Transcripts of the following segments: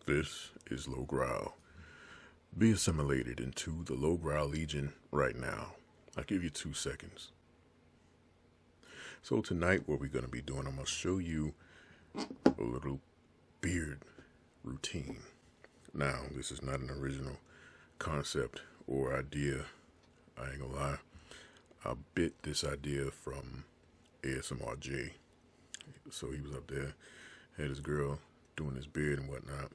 This is Low Growl. Be assimilated into the Low Growl Legion right now. I'll give you 2 seconds. So tonight what we're going to be doing, I'm going to show you a little beard routine. Now, this is not an original concept or idea. I ain't gonna lie. I bit this idea from ASMRJ. So he was up there, had his girl doing his beard and whatnot.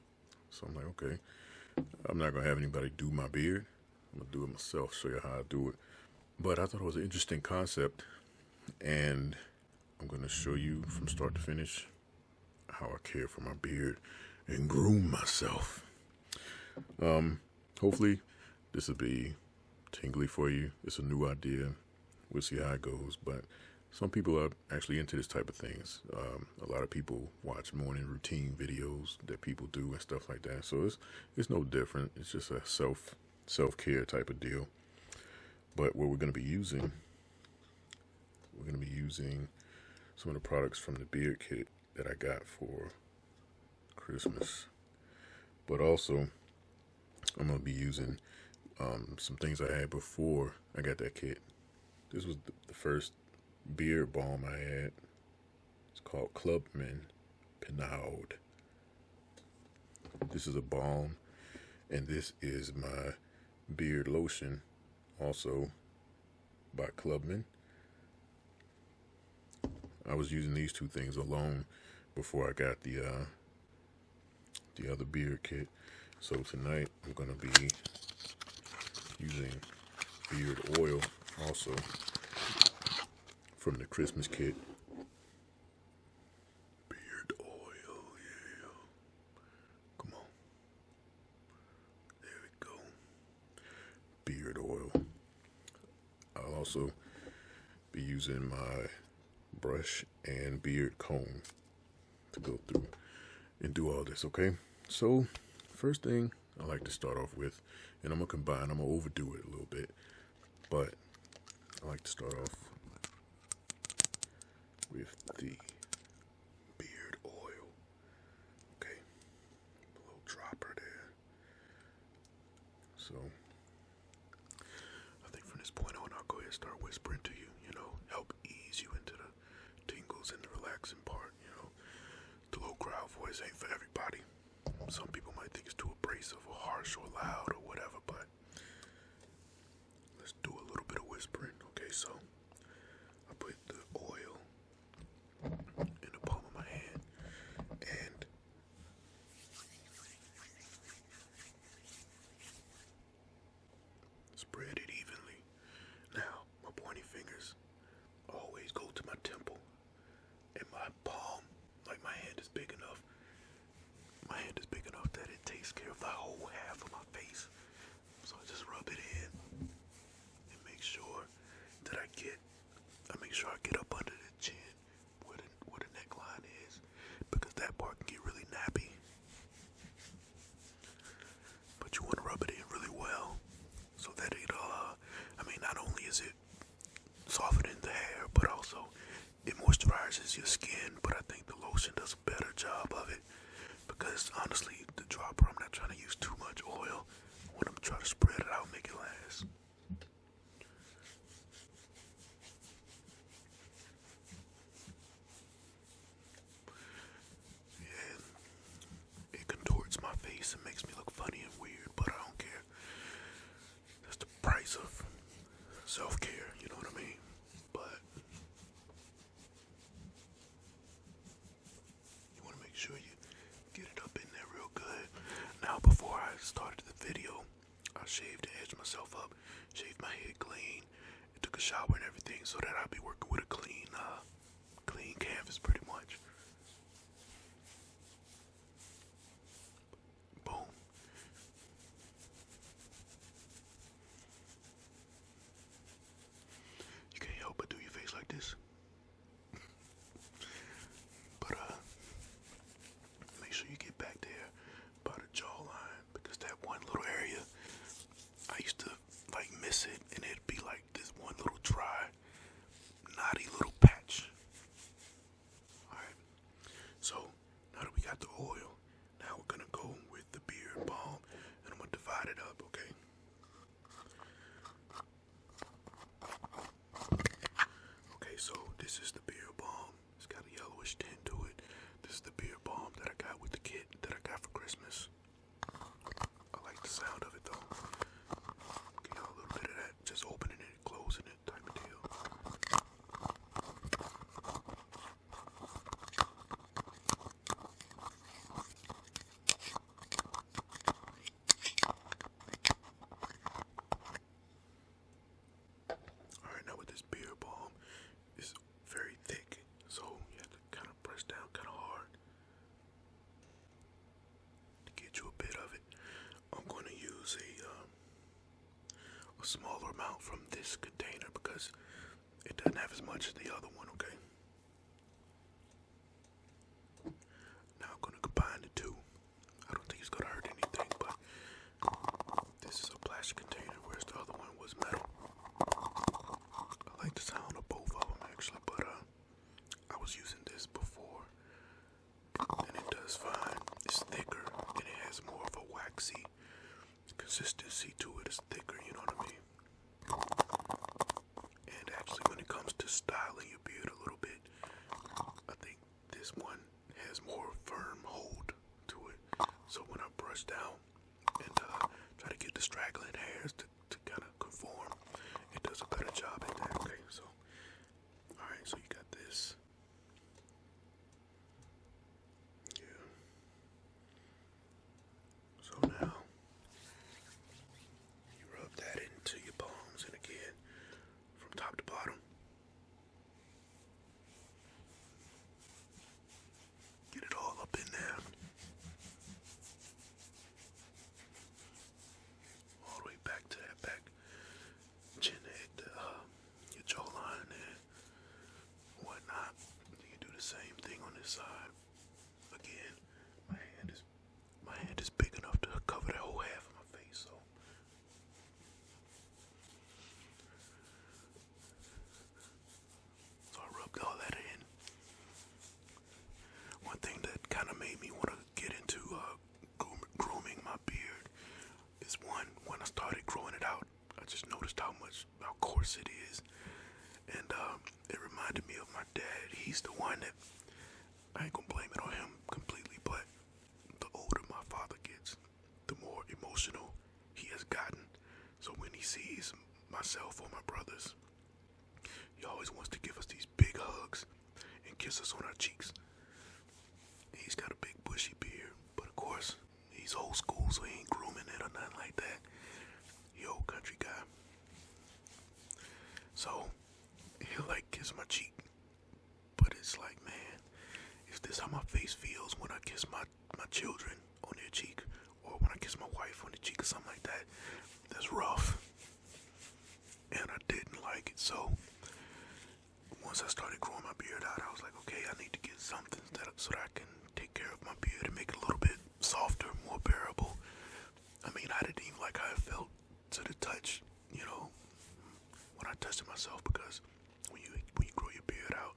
So I'm like, okay, I'm not gonna have anybody do my beard. I'm gonna do it myself, show you how I do it. But I thought it was an interesting concept, and I'm gonna show you from start to finish how I care for my beard and groom myself. Hopefully this will be tingly for you. It's a new idea. We'll see how it goes, but some people are actually into this type of things. A lot of people watch morning routine videos that people do and stuff like that. So it's no different. It's just a self-care type of deal. But what we're going to be using some of the products from the beard kit that I got for Christmas. But also, I'm going to be using some things I had before I got that kit. This was the first beard balm I had. It's called Clubman Pinaud. This is a balm, and this is my beard lotion, also by Clubman. I was using these 2 things alone before I got the other beard kit. So tonight I'm going to be using beard oil also from the Christmas kit. Beard oil, yeah. Come on. There we go. Beard oil. I'll also be using my brush and beard comb to go through and do all this, okay? So, first thing I like to start off with, and I'm going to overdo it a little bit, but I like to start off with the beard oil. Okay, a little dropper there. So, I think from this point on, I'll go ahead and start whispering to you, help ease you into the tingles and the relaxing part, The low growl voice ain't for everybody. Some people might think it's too abrasive or harsh or loud or whatever, but let's do a little bit of whispering. Okay, so I put the oil in the palm of my hand and spread it evenly. Now, my pointy fingers always go to my temple, and my palm, like my hand is big enough. My hand is big enough that it takes care of the whole half of my face. So I just rub it in and make sure that I get up under the chin where the neckline is, because that part can get really nappy. But you want to rub it in really well so that not only is it softening the hair, but also it moisturizes your skin. But I think the lotion does a better job of it. Because honestly, the dropper, I'm not trying to use too much oil. When I'm trying to spread it out, make it last. Yeah, it contorts my face and makes me look funny and weird, but I don't care. That's the price of self-care, you know what I mean? But you want to make sure you get it up in there real good. Now, before I started the video, I shaved and edged myself up, shaved my head clean, and took a shower and everything so that I'll be working with a clean canvas pretty much. Boom. You can't help but do your face like this. But make sure you get back there by the jawline, because that one little area, I used to miss it, and it'd be like this one little dry knot amount from this container because it doesn't have as much as the other one, okay? Now I'm going to combine the two. I don't think it's going to hurt anything, but this is a plastic container, whereas the other one was metal. I like the sound of both of them actually, but I was using this before, and it does fine. It's thicker, and it has more of a waxy consistency to it. It's thicker, you know what I mean? And actually, when it comes to styling your beard a little bit, I think this one has more firm hold to it. So when I brush down and try to get the straggling hairs to kind of conform, it does a better job at that. Okay, so alright, so you got this. Yeah. So now you rub that into your palms, and again, from top to bottom. Get it all up in there. All the way back to that back chin head, your jawline and whatnot. You do the same thing on this side. Again, my hand is big enough to cover the whole half of my face, so I rubbed all that in. One thing that kind of made me want to get into grooming my beard is when I started growing it out, I just noticed how coarse it is, and it reminded me of my dad. He's the one that, I ain't gonna blame it on him completely, but the older my father gets, the more emotional he has gotten. So when he sees myself or my brothers, he always wants to give us these big hugs and kiss us on our cheeks. He's got a big bushy beard, but of course, he's old school, so he ain't grooming it or nothing like that. He old country guy. So, he'll like kiss my cheek, but it's like, man, is this how my face feels when I kiss my children on their cheek, or when I kiss my wife on the cheek or something like that? That's rough. And I didn't like it, so once I started growing my beard out, I was like, okay, I need to get something so that I can take care of my beard and make it a little bit softer, more bearable. I mean, I didn't even like how it felt to the touch, you know, when I touched it myself, because when you grow your beard out,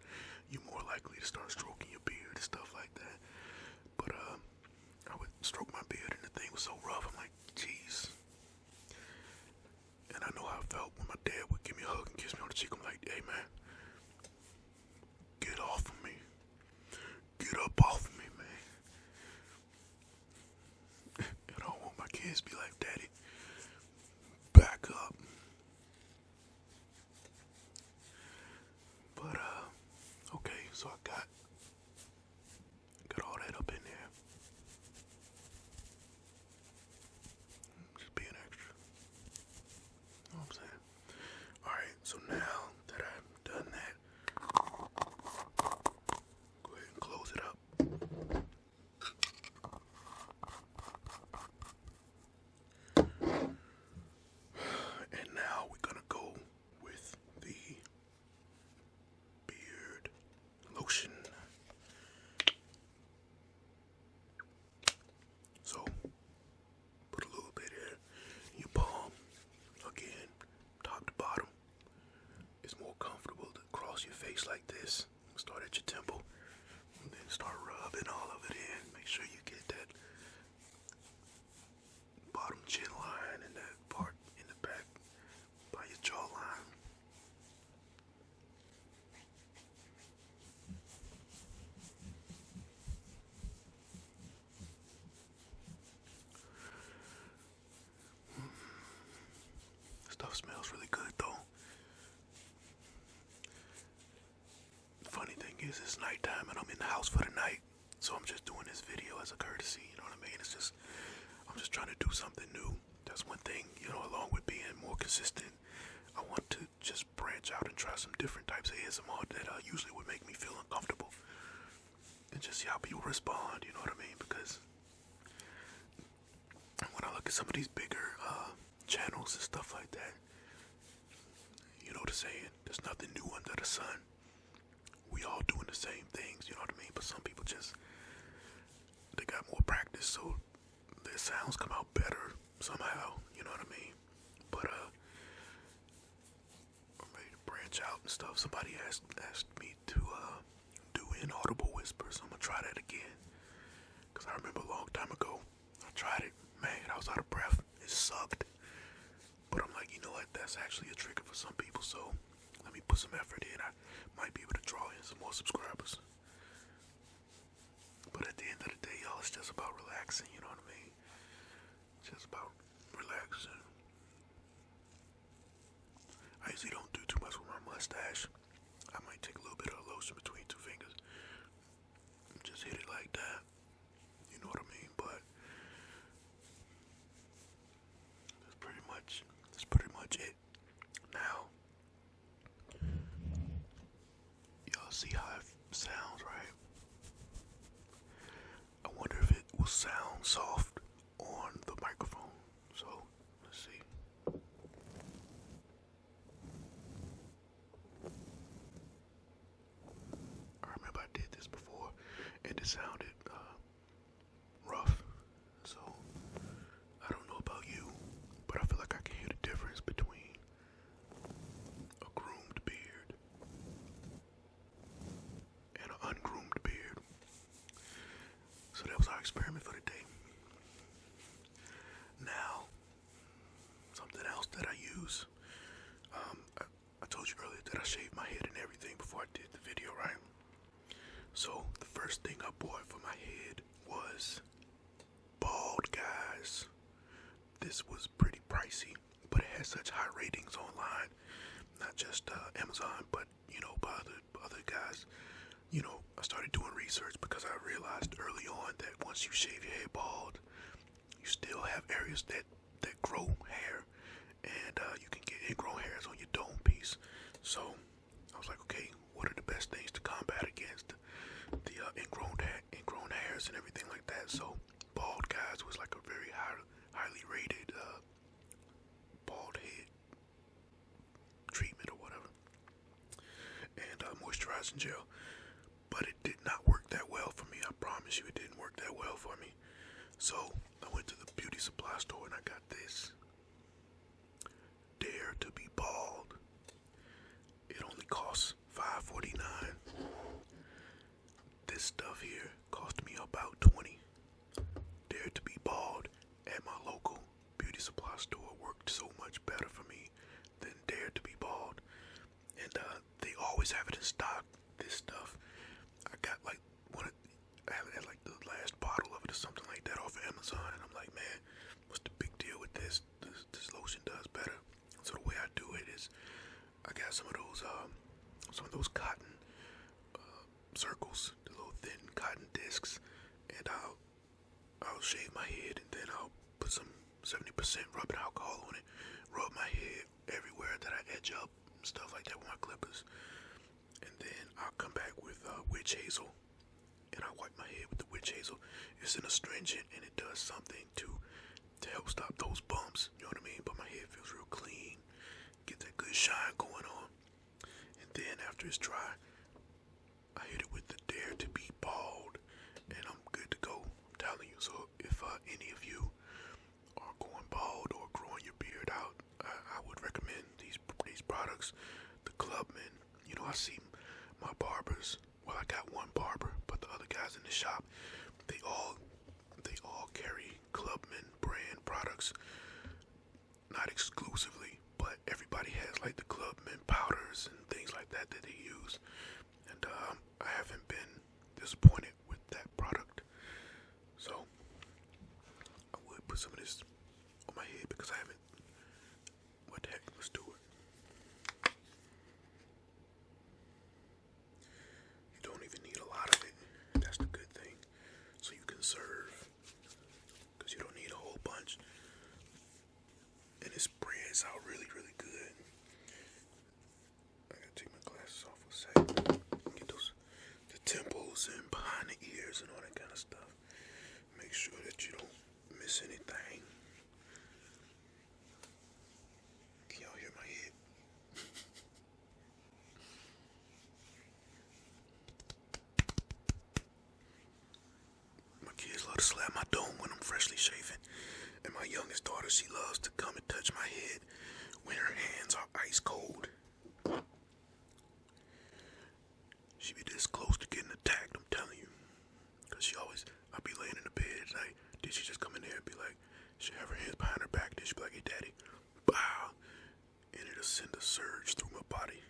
you're more likely to start stroking your beard and stuff like that. But I would stroke my beard and the thing was so rough. I'm like, jeez. And I know how I felt when my dad would give me a hug and kiss me on the cheek. I'm like, hey man, get off of me. Get up off of me, man. And I don't want my kids to be like, Daddy, back up. But okay, so I got all that up in there. Just being extra. You know what I'm saying? Alright, so now that I've done that, go ahead and close it up. And now we're gonna go with the beard lotion. So, put a little bit in your palm. Again, top to bottom. It's more comfortable to cross your face like this. Start at your temple, and then start rubbing all of it in. Make sure you get that bottom chin line and that part in the back by your jawline. Stuff smells really good though. The funny thing is, it's nighttime and I'm in the house for the night, so I'm just doing this video as a courtesy, you know what I mean? I'm just trying to do something new. That's one thing, you know, along with being more consistent, I want to just branch out and try some different types of ASMR that usually would make me feel uncomfortable. And just see how people respond, you know what I mean? Because when I look at some of these bigger channels and stuff like that, You know the saying, there's nothing new under the sun. We all doing the same things, you know what I mean? But some people just, they got more practice, so their sounds come out better somehow, you know what I mean? But I'm ready to branch out and stuff. Somebody asked me to do inaudible whispers. I'm gonna try that again, because I remember a long time ago I tried it. Man, I was out of breath. It sucked. But I'm like, you know what? That's actually a trigger for some people, so let me put some effort in. I might be able to draw in some more subscribers. But at the end of the day, y'all, it's just about relaxing, you know what I mean? Just about relaxing. I usually don't do too much with my mustache. I might take a little bit of lotion between two fingers and just hit it like that. You know what I mean? But that's pretty much it. Now, y'all see how it sounds, right? I wonder if it will sound soft on the microphone. So, let's see. I remember I did this before, and it sounded rough. So, I don't know about you, but I feel like I can hear the difference between a groomed beard and an ungroomed beard. So that was our experiment for the day. Now, something else that I use. I told you earlier that I shaved my head and everything before I did the video, right? So the first thing I bought for my head was bald guys. This was pretty pricey, but it had such high ratings online, not just Amazon, but by other guys. I started doing research because I realized early on that once you shave your head bald, you still have areas that grow hair, and you can get ingrown hairs on your dome piece. So I was like, okay, what are the best things to combat against the ingrown hairs and everything like that? So bald guys was like a very highly rated bald head treatment or whatever, and moisturizing gel. But it did not work that well for me. I promise you, it didn't work that well for me. So I went to the beauty supply store and I got this. Dare to be bald. It only costs $5.49. This stuff here cost me about $20. Dare to be bald at my local beauty supply store worked so much better for me than Dare to be bald. And they always have it in stock. This stuff. I got like I had like the last bottle of it or something like that off of Amazon, and I'm like, man, what's the big deal with this? This lotion does better. So the way I do it is, I got some of those cotton circles, the little thin cotton discs, and I'll shave my head, and then I'll put some 70% rubbing alcohol on it, rub my head everywhere that I edge up, stuff like that with my clippers. And then I'll come back with witch hazel, and I wipe my head with the witch hazel. It's an astringent, and it does something to help stop those bumps, you know what I mean? But my head feels real clean, get that good shine going on. And then after it's dry, I hit it with the Dare to be bald, and I'm good to go. I'm telling you. So if any of you are going bald or growing your beard out, I would recommend these products. The Clubman. I see my barbers. Well, I got one barber, but the other guys in the shop, they all carry Clubman brand products. Not exclusively, but everybody has like the Clubman powders and things like that they use. And I haven't been disappointed with that product. So I would put some of this on my head because I haven't. What the heck? Let's do it. Serve, because you don't need a whole bunch, and it sprays out really good. I gotta take my glasses off for a second. Get the temples and behind the ears and all that kind of stuff. Make sure that you don't miss anything. Can y'all hear slap my dome when I'm freshly shaven. And my youngest daughter, she loves to come and touch my head when her hands are ice cold. She be this close to getting attacked, I'm telling you. Because she always, I'll be laying in the bed at night. Did she just come in there and be like, she have her hands behind her back, then she be like, hey daddy, bow. And it'll send a surge through my body.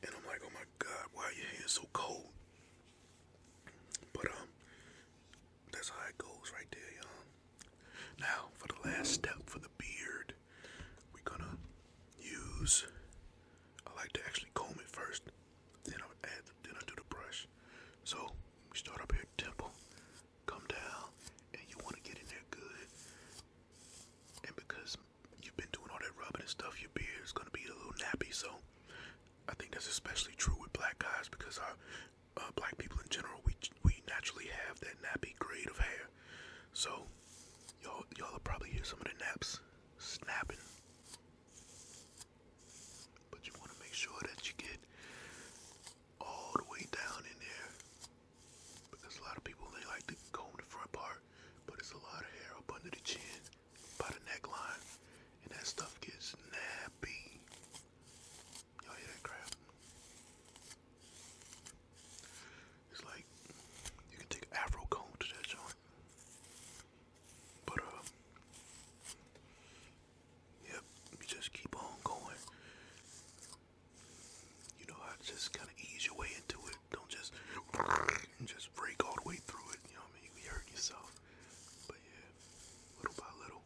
And I'm like, oh my God, why are your hands so cold? But that's how it goes right there, y'all. Now, for the last step for the beard, we're gonna use, I like to actually comb it first, then I do the brush. So, we start up here at the temple, come down, and you wanna get in there good. And because you've been doing all that rubbing and stuff, your beard is gonna be a little nappy, so I think that's especially true with black guys because our black people in general, we naturally have that nappy grade of hair. So y'all will probably hear some of the naps snapping. But you want to make sure that you get all the way down in there because a lot of people, they like to comb the front part, but it's a lot of hair up under the chin by the neckline, and that stuff gets nappy. Y'all hear that crap? It's like you can take an afro comb to that joint. But yep, you just keep on going. You know how to just kind of ease your way into it. Don't just break all the way through it. You know what I mean? You be hurting yourself. But yeah, little by little,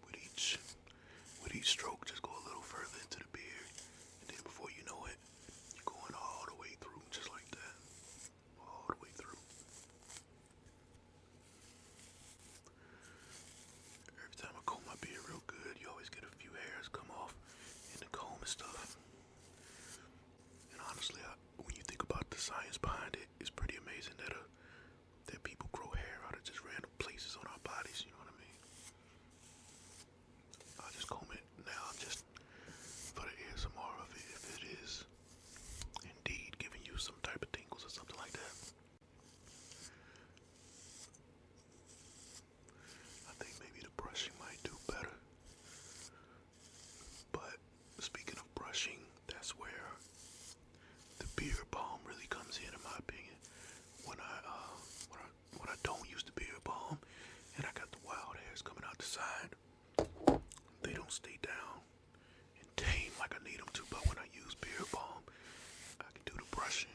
with each stroke, just go a little further into the beard, and then before you know it, you're going all the way through, just like that, all the way through. Every time I comb my beard real good, you always get a few hairs come off in the comb and stuff. And honestly, when you think about the science behind it, it's pretty amazing that people grow hair out of just random places on our bodies. You know what I mean? I'll just comb it now, just for the ASMR of it, if it is indeed giving you some type of tingles or something like that. I think maybe the brushing might do better. But speaking of brushing, that's where the beard balm really comes in my opinion. When I don't use the beard balm and I got the wild hairs coming out the side, they don't stay down and tame like I need them to. But when I use beard balm, I can do the brushing,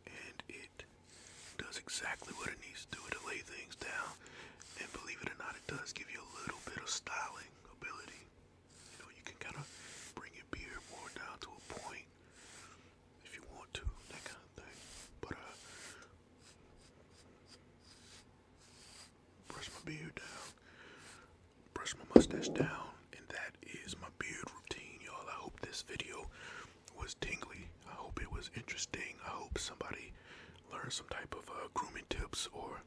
and it does exactly what it needs to do to lay things down. And believe it or not, it does give you a little bit of styling ability. You know, you can kind of bring your beard more down to a point if you want to, that kind of thing. But brush my beard down, brush my mustache down, and that is my beard routine, y'all. I hope this video was tingly. I hope it was interesting. I hope somebody learned some type of grooming tips or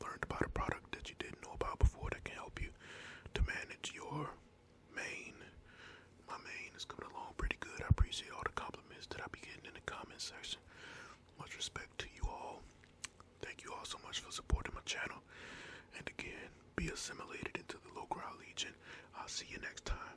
learned about a product that you didn't know about before that can help you to manage your mane. My mane is coming along pretty good. I appreciate all the compliments that I be getting in the comment section. Much respect to you all. Thank you all so much for supporting my channel. And again, be assimilated into the Low Growl Legion. I'll see you next time.